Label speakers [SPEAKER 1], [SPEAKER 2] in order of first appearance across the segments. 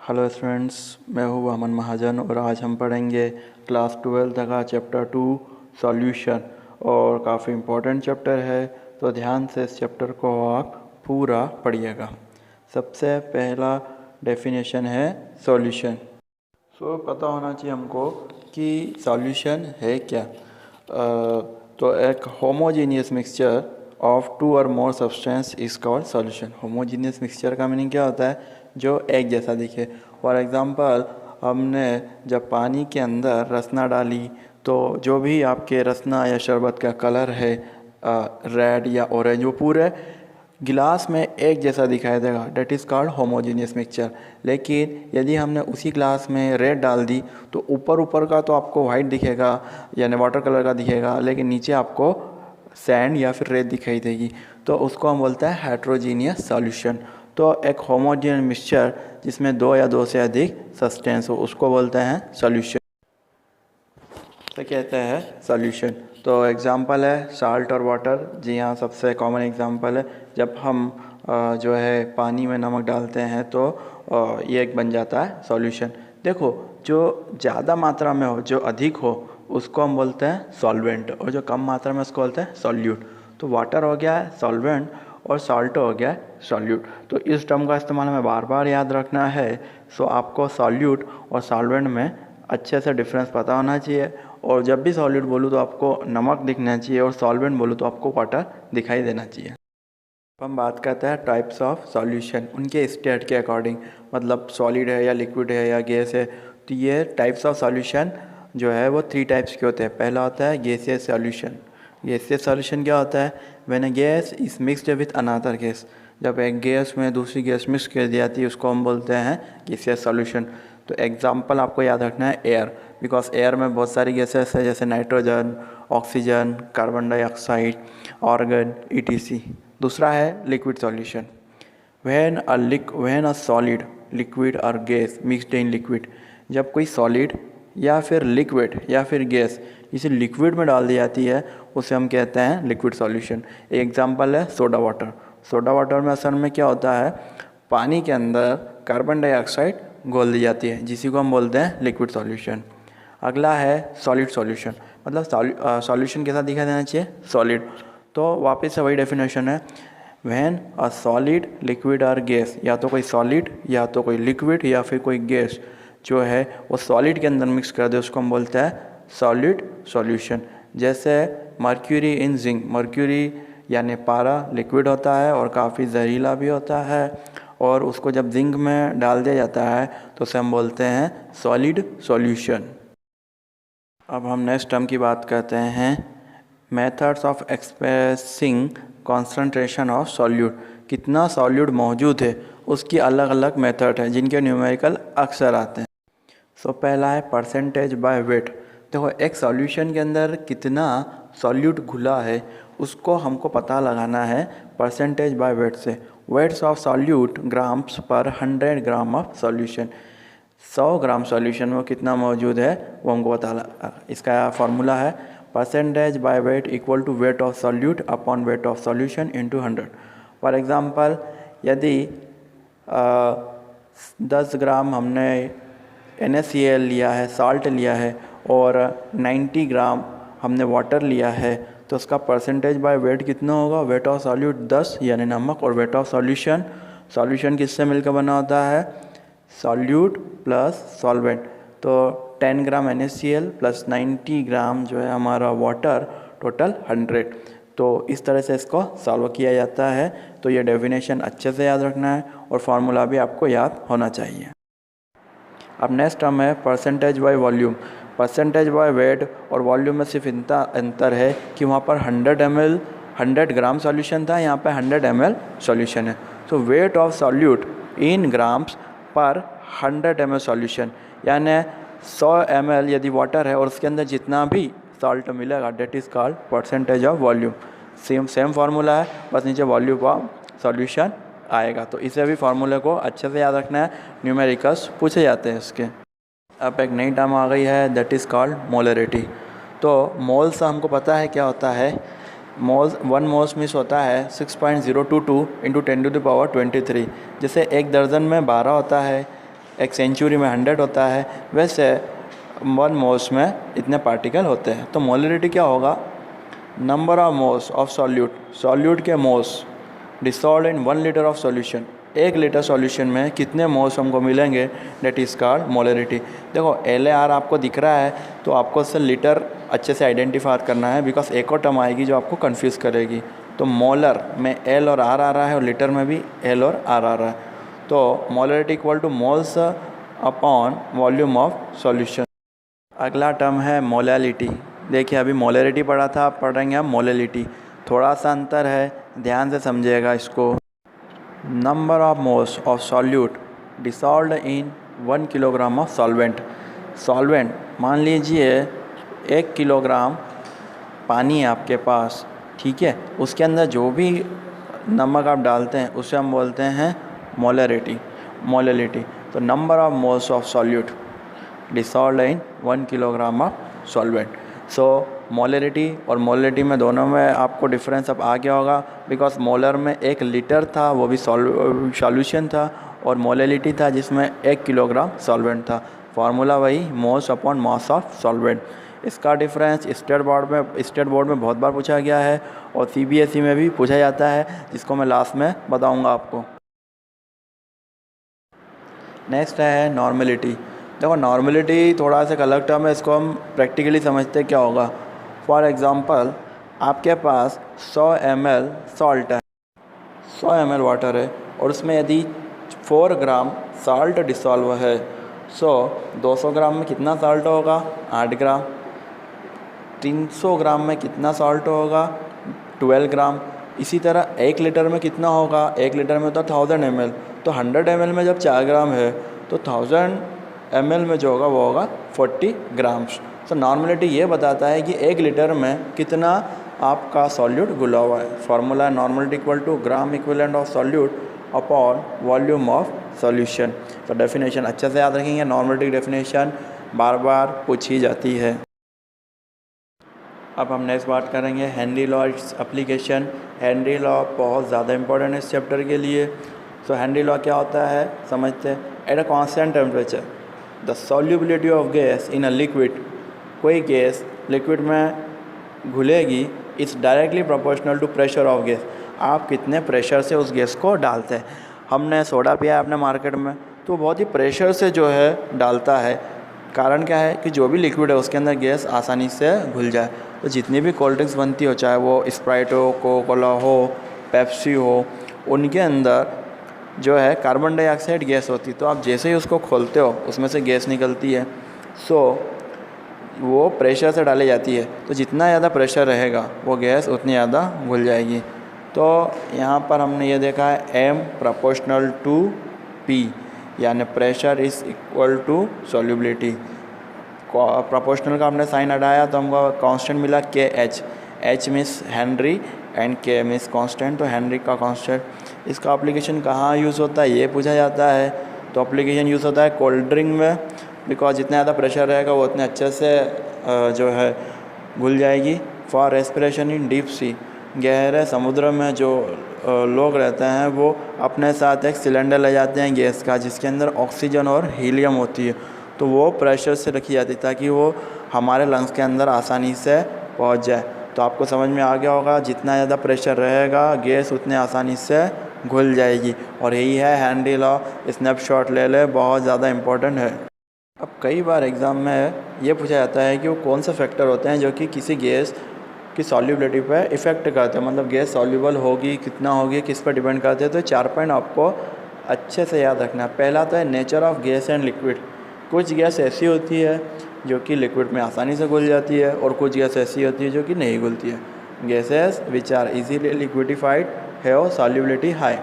[SPEAKER 1] Hello students, मैं हूँ अमन महाजन और आज हम पढ़ेंगे क्लास 12 का चैप्टर 2 सॉल्यूशन। और काफ़ी इम्पोर्टेंट चैप्टर है, तो ध्यान से इस चैप्टर को आप पूरा पढ़िएगा। सबसे पहला डेफिनेशन है सॉल्यूशन। पता होना चाहिए हमको कि सॉल्यूशन है क्या। तो एक होमोजीनियस मिक्सचर ऑफ टू और more substance is called solution. Homogeneous mixture का मीनिंग क्या होता है? जो एक जैसा दिखे। फॉर एग्ज़ाम्पल, हमने जब पानी के अंदर रसना डाली तो जो भी आपके रसना या शरबत का कलर है, रेड या ऑरेंज, वो पूरे गिलास में एक जैसा दिखाई देगा। Date is called homogeneous mixture. लेकिन यदि हमने उसी ग्लास में रेड डाल दी तो ऊपर ऊपर का तो आपको वाइट दिखेगा, यानी वाटर कलर का दिखेगा, लेकिन नीचे आपको सैंड या फिर रेत दिखाई देगी। तो उसको हम बोलते हैं हेट्रोजीनियस सॉल्यूशन। तो एक होमोजीनियस मिक्सचर जिसमें दो या दो से अधिक सब्सटेंस हो, उसको बोलते हैं सॉल्यूशन। तो कहते हैं सॉल्यूशन। तो एग्जांपल है साल्ट और वाटर। जी हाँ, सबसे कॉमन एग्जांपल है। जब हम जो है पानी में नमक डालते हैं तो ये एक बन जाता है सॉल्यूशन। देखो, जो ज़्यादा मात्रा में हो, जो अधिक हो, उसको हम बोलते हैं सॉल्वेंट, और जो कम मात्रा में उसको बोलते हैं सॉल्यूट। तो वाटर हो गया है सॉल्वेंट और सॉल्ट हो गया है सॉल्यूट। तो इस टर्म का इस्तेमाल हमें बार बार याद रखना है। सो आपको सॉल्यूट और सॉल्वेंट में अच्छे से डिफरेंस पता होना चाहिए। और जब भी सॉलिड बोलूँ तो आपको नमक दिखना चाहिए, और सॉल्वेंट बोलूँ तो आपको वाटर दिखाई देना चाहिए। अब हम बात करते हैं टाइप्स ऑफ सॉल्यूशन, उनके स्टेट के अकॉर्डिंग, मतलब सॉलिड है या लिक्विड है या गैस है। तो ये टाइप्स ऑफ सॉल्यूशन जो है वो 3 टाइप्स के होते हैं। पहला होता है गैसियस सॉल्यूशन। गैसियस सॉल्यूशन क्या होता है? When a gas is mixed with another gas. जब एक गैस में दूसरी गैस मिक्स कर दी जाती है, उसको हम बोलते हैं गैसियस सॉल्यूशन। तो एग्जाम्पल आपको याद रखना है एयर, बिकॉज एयर में बहुत सारी गैसेस है, जैसे nitrogen, oxygen, carbon dioxide, organ, ETC। दूसरा है liquid solution. When a solid, liquid और गैस मिक्सड इन लिक्विड। जब कोई सॉलिड या फिर लिक्विड या फिर गैस इसे लिक्विड में डाल दी जाती है, उसे हम कहते हैं लिक्विड सॉल्यूशन। एक एग्जांपल है सोडा वाटर। सोडा वाटर में असल में क्या होता है? पानी के अंदर कार्बन डाइऑक्साइड घोल दी जाती है, जिसी को हम बोलते हैं लिक्विड सॉल्यूशन। अगला है सॉलिड सॉल्यूशन, मतलब सॉल्यूशन कैसा दिखाई देना चाहिए? सॉलिड। तो वापस से वही डेफिनेशन है, व्हेन अ सॉलिड, लिक्विड और गैस, या तो कोई सॉलिड या तो कोई लिक्विड या फिर कोई गैस जो है वो सॉलिड के अंदर मिक्स कर दे, उसको हम बोलते हैं सॉलिड सॉल्यूशन। जैसे मर्क्यूरी इन जिंक। मर्क्यूरी यानी पारा लिक्विड होता है और काफ़ी जहरीला भी होता है, और उसको जब जिंक में डाल दिया जाता है तो उसे हम बोलते हैं सॉलिड सॉल्यूशन। अब हम नेक्स्ट टर्म की बात करते हैं, methods of expressing concentration of solute. कितना सॉल्यूट मौजूद है उसकी अलग अलग मेथड है, जिनके न्यूमेरिकल अक्सर आते हैं। पहला है परसेंटेज बाय वेट। देखो, एक सॉल्यूशन के अंदर कितना सॉल्यूट घुला है उसको हमको पता लगाना है परसेंटेज बाय वेट से। वेट्स ऑफ सॉल्यूट ग्राम्स पर 100 gram of solution. 100 gram solution में कितना मौजूद है वो हमको पता। इसका फार्मूला है percentage by weight equal to weight of solute upon weight of solution into 100। For example, यदि 10 ग्राम हमने NaCl लिया है, साल्ट लिया है, और 90 ग्राम हमने वाटर लिया है, तो उसका परसेंटेज बाय वेट कितना होगा? वेट ऑफ सॉल्यूट 10 यानी नमक, और वेट ऑफ सॉल्यूशन, सॉल्यूशन किससे मिलकर बना होता है? Solute plus solvent. तो 10 ग्राम NaCl प्लस 90 ग्राम जो है हमारा वाटर, टोटल 100। तो इस तरह से इसको सॉल्व किया जाता है। तो ये डेफिनेशन अच्छे से याद रखना है, और फार्मूला भी आपको याद होना चाहिए। अब नेक्स्ट टर्म है percentage by volume. Percentage by wait और वॉल्यूम में सिर्फ इतना अंतर है कि वहाँ पर 100 ग्राम सॉल्यूशन था, यहाँ पे 100 ml सॉल्यूशन है। तो wait of solute in grams पर 100 ml सॉल्यूशन, यानी 100 ml यदि वाटर है और उसके अंदर जितना भी सॉल्ट मिलेगा, date is called percentage of volume. Same formula है, बस नीचे वॉल्यूम ऑफ सॉल्यूशन आएगा। तो इसे भी फार्मूले को अच्छे से याद रखना है, न्यूमेरिकल्स पूछे जाते हैं इसके। अब एक नई टर्म आ गई है, दैट इज़ कॉल्ड मोलरिटी। तो मोल्स हमको पता है क्या होता है। मोल्स, 1 मोल्स मीन्स होता है 6.022 × 10⁻23। जैसे एक दर्जन में 12 होता है, एक सेंचुरी में 100 होता है, वैसे 1 मोल्स में इतने पार्टिकल होते हैं। तो मोलरिटी क्या होगा, number of moles of solute के moles dissolve in 1 litre of solution, 1 litre solution में कितने मोल्स हमको मिलेंगे, डेट इज़ कॉल्ड मोलरिटी। देखो LAR आपको दिख रहा है तो आपको उससे लीटर अच्छे से आइडेंटिफाई करना है, बिकॉज एक और टर्म आएगी जो आपको कंफ्यूज करेगी। तो मोलर में L और R आ रहा है और लीटर में भी L और R आ रहा है। तो molarity equal two moles upon volume of solution. अगला टर्म है मोलैलिटी। देखिए अभी मोलरिटी पढ़ा था, आप पढ़ेंगे अब मोलैलिटी। थोड़ा सा अंतर है, ध्यान से समझिएगा इसको। Number of moles of solute dissolved in 1 kilogram of solvent. Solvent मान लीजिए 1 किलोग्राम पानी है आपके पास, ठीक है, उसके अंदर जो भी नमक आप डालते हैं उसे हम बोलते हैं मोलैलिटी। तो number of moles of solute dissolved in 1 kilogram of solvent. So molarity और मोलरिटी में दोनों में आपको डिफरेंस अब आ गया होगा, बिकॉज मोलर में 1 लीटर था वो भी सॉल्यूशन था, और मोलैलिटी था जिसमें 1 किलोग्राम सॉल्वेंट था। फार्मूला वही, moles upon mass of solvent. इसका डिफरेंस स्टेट बोर्ड में बहुत बार पूछा गया है और CBSE में भी पूछा जाता है, जिसको मैं लास्ट में बताऊंगा आपको। नेक्स्ट है नॉर्मलिटी। देखो नॉर्मलिटी थोड़ा सा एक अलग टर्म है, इसको हम प्रैक्टिकली समझते क्या होगा। फॉर एग्ज़ाम्पल आपके पास 100 ml सॉल्ट है, 100 ml वाटर है, और उसमें यदि 4 ग्राम साल्ट डिसॉल्व है, 200 ग्राम में कितना साल्ट होगा, 8 ग्राम। 300 ग्राम में कितना साल्ट होगा, 12 ग्राम। इसी तरह 1 लीटर में कितना होगा, 1 लीटर में तो 1000 ml, तो 100 ml में जब 4 ग्राम है तो 1000 ml में जो होगा वो होगा 40 ग्राम्स। तो नॉर्मलिटी ये बताता है कि 1 लीटर में कितना आपका सॉल्यूट घुला हुआ है। Formula normality equal to gram equivalent of solute upon volume of solution. तो डेफिनेशन अच्छे से याद रखेंगे, नॉर्मलिटी की डेफिनेशन बार बार पूछी जाती है। अब हम नेक्स्ट बात करेंगे Henry law, its application. Henry law बहुत ज़्यादा इंपॉर्टेंट है इस चैप्टर के लिए। सो हेनरी लॉ क्या होता है समझते हैं। At a constant temperature the solubility of gas in a liquid, कोई गैस लिक्विड में घुलेगी, it's directly proportional to pressure of gas. आप कितने प्रेशर से उस गैस को डालते हैं। हमने सोडा पिया है अपने मार्केट में, तो बहुत ही प्रेशर से जो है डालता है। कारण क्या है कि जो भी लिक्विड है उसके अंदर गैस आसानी से घुल जाए। तो जितनी भी कोल्ड ड्रिंक्स बनती हो, चाहे वो स्प्राइट हो, कोका कोला हो, पेप्सी हो, उनके अंदर जो है कार्बन डाइऑक्साइड गैस होती है। तो आप जैसे ही उसको खोलते हो उसमें से गैस निकलती है। वो प्रेशर से डाली जाती है, तो जितना ज़्यादा प्रेशर रहेगा वो गैस उतनी ज़्यादा घुल जाएगी। तो यहाँ पर हमने ये देखा है M प्रोपोर्शनल टू P, यानी pressure is equal to solubility. Proportional का हमने साइन हटाया तो हमको कांस्टेंट मिला KH। H means Henry and K means constant, तो हेनरी का कांस्टेंट। इसका एप्लीकेशन कहाँ यूज़ होता है ये पूछा जाता है। तो एप्लीकेशन यूज़ होता है कोल्ड ड्रिंक में, बिकॉज जितना ज़्यादा प्रेशर रहेगा वो उतने अच्छे से जो है घुल जाएगी। For respiration in deep sea, गहरे समुद्र में जो लोग रहते हैं वो अपने साथ एक सिलेंडर ले जाते हैं गैस का, जिसके अंदर ऑक्सीजन और हीलियम होती है। तो वो प्रेशर से रखी जाती है ताकि वो हमारे लंग्स के अंदर आसानी से पहुंच जाए। तो आपको समझ में आ गया होगा, जितना ज़्यादा प्रेशर रहेगा गैस उतने आसानी से घुल जाएगी। और यही है हेनरी लॉ। स्नैपशॉट ले ले, बहुत ज़्यादा इम्पोर्टेंट है। अब कई बार एग्ज़ाम में ये पूछा जाता है कि वो कौन से फैक्टर होते हैं जो कि किसी गैस की सॉल्युबिलिटी पे इफ़ेक्ट करते हैं, मतलब गैस सॉल्युबल होगी कितना होगी किस पर डिपेंड करते हैं। तो 4 पॉइंट आपको अच्छे से याद रखना है। पहला तो है nature of gas and liquid. कुछ गैस ऐसी होती है जो कि लिक्विड में आसानी से घुल जाती है और कुछ गैस ऐसी होती है जो कि नहीं घुलती है। Gases which are easily liquefied have solubility high.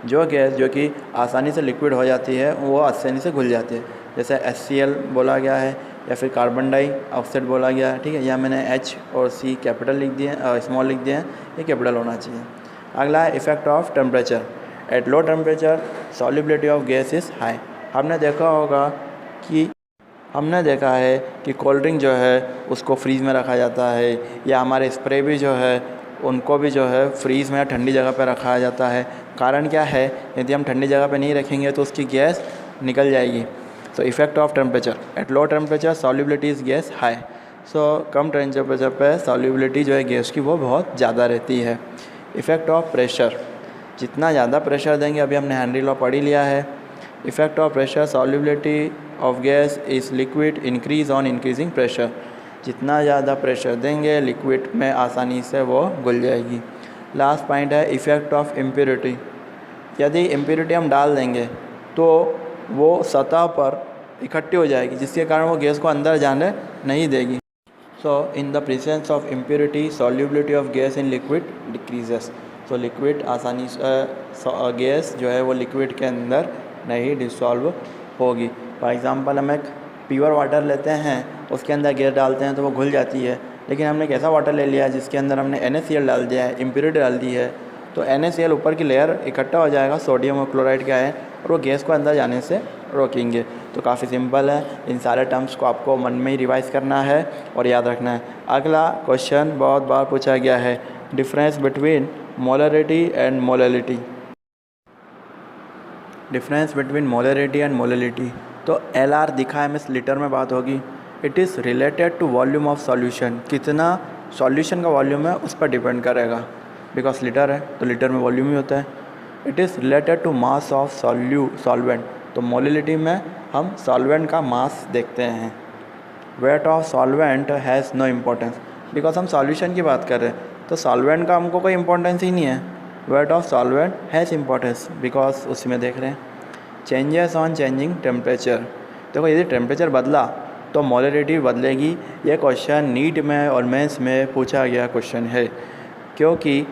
[SPEAKER 1] जो गैस जो कि आसानी से लिक्विड हो जाती है वो आसानी से घुल जाती है, जैसे HCl बोला गया है या फिर कार्बन डाइऑक्साइड बोला गया है। ठीक है, या मैंने H और C कैपिटल लिख दिए, स्मॉल लिख दिए हैं, ये कैपिटल होना चाहिए। अगला है effect of temperature. At low temperature solubility of gas is high. हमने देखा है कि कोल्ड ड्रिंक जो है उसको फ्रीज़ में रखा जाता है, या हमारे स्प्रे भी जो है उनको भी जो है फ्रीज़ में या ठंडी जगह पर रखा जाता है। कारण क्या है, यदि हम ठंडी जगह पे नहीं रखेंगे तो उसकी गैस निकल जाएगी। So effect of temperature, at low temperature solubility is gas high. So कम टेम्परेचर पे सॉल्युबिलिटी जो है गैस की वो बहुत ज़्यादा रहती है। इफ़ेक्ट ऑफ प्रेशर, जितना ज़्यादा प्रेशर देंगे, अभी हमने हेनरी लॉ पढ़ ही लिया है। Effect of pressure, solubility of gas is liquid increase on increasing pressure. जितना ज़्यादा प्रेशर देंगे लिक्विड में आसानी से वो घुल जाएगी। लास्ट पॉइंट है इफ़ेक्ट ऑफ इम्प्योरिटी। यदि इम्प्योरिटी हम डाल देंगे तो वो सतह पर इकट्ठी हो जाएगी, जिसके कारण वो गैस को अंदर जाने नहीं देगी। So in the presence of impurity solubility of gas in liquid decreases. तो लिक्विड आसानी से गैस जो है वो लिक्विड के अंदर नहीं डिसॉल्व होगी। फॉर एग्ज़ाम्पल हम एक प्योर वाटर लेते हैं, उसके अंदर गैस डालते हैं तो वो घुल जाती है। लेकिन हमने एक ऐसा वाटर ले लिया जिसके अंदर हमने NaCl डाल दिया है, इम्प्योरिटी डाल दी है, तो NaCl ऊपर की लेयर इकट्ठा हो जाएगा सोडियम और क्लोराइड का है, और वो गैस को अंदर जाने से रोकेंगे। तो काफ़ी सिंपल है, इन सारे टर्म्स को आपको मन में ही रिवाइज करना है और याद रखना है। अगला क्वेश्चन बहुत बार पूछा गया है, difference between molarity and molality. Difference between molarity and molality, तो LR दिखा है मीन्स लीटर में बात होगी। It is related to volume of solution, कितना सॉल्यूशन का वॉल्यूम है उस पर डिपेंड करेगा, बिकॉज लीटर है तो लीटर में वॉल्यूम ही होता है। It is related to mass of solvent, तो मोलैलिटी में हम सॉल्वेंट का मास देखते हैं। Weight of solvent has no importance, because हम सॉल्यूशन की बात कर रहे हैं तो सॉल्वेंट का हमको कोई इम्पोर्टेंस ही नहीं है। Wait of solvent has importance because उसी में देख रहे हैं। चेंजेस ऑन चेंजिंग टेम्परेचर, देखो यदि टेम्परेचर बदला तो मोलैलिटी बदलेगी। यह क्वेश्चन नीट में और मेंस में पूछा गया क्वेश्चन है, क्योंकि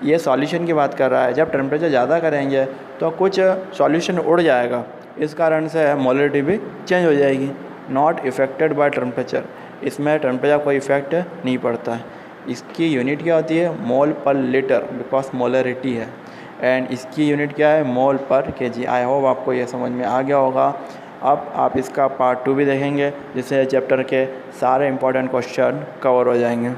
[SPEAKER 1] ये सॉल्यूशन की बात कर रहा है। जब टेम्परेचर ज़्यादा करेंगे तो कुछ सॉल्यूशन उड़ जाएगा, इस कारण से मोलैलिटी भी चेंज हो जाएगी। नॉट इफेक्टेड बाय टेम्परेचर, इसमें टेम्परेचर कोई इफेक्ट नहीं पड़ता है। इसकी यूनिट क्या होती है? मोल पर लीटर, बिकॉज मोलैलिटी है। एंड इसकी यूनिट क्या है? मोल पर kg। आई होप आपको ये समझ में आ गया होगा। अब आप इसका पार्ट 2 भी देखेंगे, जिससे चैप्टर के सारे इंपॉर्टेंट क्वेश्चन कवर हो जाएंगे।